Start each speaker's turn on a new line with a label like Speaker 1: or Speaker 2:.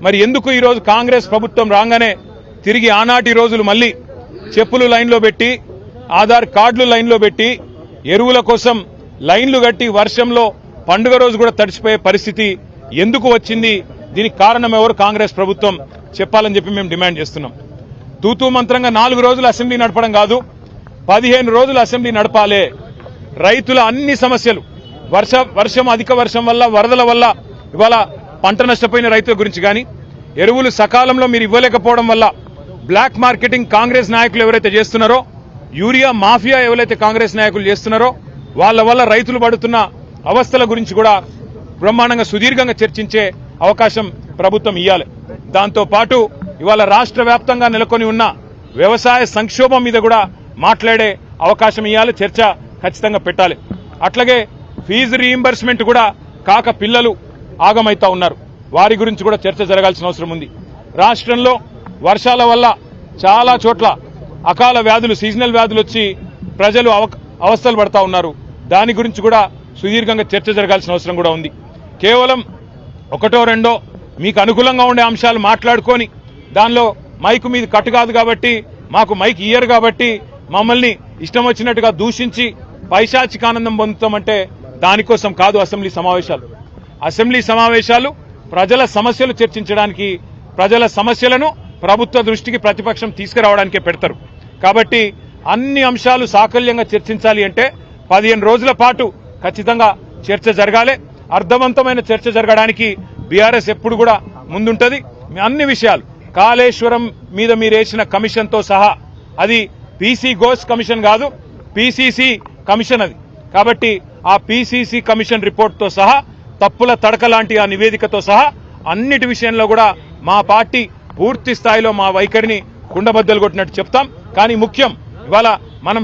Speaker 1: మరి ఎందుకు ఈరోజు కాంగ్రెస్ ప్రభుత్వం రాగానే తిరిగి ఆనాటి రోజులు మళ్ళీ చెప్పులు లైన్లో పెట్టి ఆధార్ కార్డులు లైన్లో పెట్టి ఎరువుల కోసం లైన్లు కట్టి వర్షంలో పండుగ రోజు కూడా తడిసిపోయే పరిస్థితి ఎందుకు వచ్చింది? దీనికి కారణం ఎవరు? కాంగ్రెస్ ప్రభుత్వం చెప్పాలని చెప్పి మేము డిమాండ్ చేస్తున్నాం. తూతూ మంత్రంగా 4 రోజులు అసెంబ్లీ నడపడం కాదు, 15 రోజులు అసెంబ్లీ నడపాలే. రైతుల అన్ని సమస్యలు, వర్షం అధిక వర్షం వల్ల, వరదల వల్ల ఇవాళ పంట నష్టపోయిన రైతుల గురించి కానీ, ఎరువులు సకాలంలో మీరు ఇవ్వలేకపోవడం వల్ల బ్లాక్ మార్కెటింగ్ కాంగ్రెస్ నాయకులు ఎవరైతే చేస్తున్నారో, యూరియా మాఫియా ఎవరైతే కాంగ్రెస్ నాయకులు చేస్తున్నారో వాళ్ళ వల్ల రైతులు పడుతున్న అవస్థల గురించి కూడా బ్రహ్మాండంగా సుదీర్ఘంగా చర్చించే అవకాశం ప్రభుత్వం ఇవ్వాలి. దాంతో పాటు ఇవాళ రాష్ట్ర వ్యాప్తంగా నెలకొని ఉన్న వ్యవసాయ సంక్షోభం మీద కూడా మాట్లాడే అవకాశం ఇవ్వాలి, చర్చ ఖచ్చితంగా పెట్టాలి. అట్లాగే ఫీజు రీయింబర్స్మెంట్ కూడా కాక పిల్లలు ఆగమైతా ఉన్నారు, వారి గురించి కూడా చర్చ జరగాల్సిన అవసరం ఉంది. రాష్ట్రంలో వర్షాల వల్ల చాలా చోట్ల అకాల వ్యాధులు, సీజనల్ వ్యాధులు వచ్చి ప్రజలు అవస్థలు పడతా ఉన్నారు. దాని గురించి కూడా సుదీర్ఘంగా చర్చ జరగాల్సిన అవసరం కూడా ఉంది. కేవలం ఒకటో రెండో మీకు అనుకూలంగా ఉండే అంశాలు మాట్లాడుకొని దానిలో మైకు మీద కట్టు కాదు కాబట్టి, మాకు మైక్ ఇయ్యరు కాబట్టి మమ్మల్ని ఇష్టం వచ్చినట్టుగా దూషించి పైశాచిక ఆనందం పొందుతామంటే దానికోసం కాదు అసెంబ్లీ సమావేశాలు. అసెంబ్లీ సమావేశాలు ప్రజల సమస్యలు చర్చించడానికి, ప్రజల సమస్యలను ప్రభుత్వ దృష్టికి ప్రతిపక్షం తీసుకురావడానికే పెడతారు. కాబట్టి అన్ని అంశాలు సాకల్యంగా చర్చించాలి అంటే 15 రోజుల పాటు ఖచ్చితంగా చర్చ జరగాలి. అర్థవంతమైన చర్చ జరగడానికి బీఆర్ఎస్ ఎప్పుడు కూడా ముందుంటది. అన్ని విషయాలు, కాళేశ్వరం మీద మీరేసిన కమిషన్తో సహా, అది పీసీ ఘోష్ కమిషన్ కాదు, పీసీసీ కమిషన్ అది. కాబట్టి ఆ పీసీసీ కమిషన్ రిపోర్ట్తో సహా, తప్పుల తడక లాంటి ఆ నివేదికతో సహా అన్నిటి విషయంలో కూడా మా పార్టీ పూర్తి స్థాయిలో మా వైఖరిని కుండబద్దలు కొట్టినట్టు చెప్తాం. కానీ ముఖ్యం, ఇవాళ మనం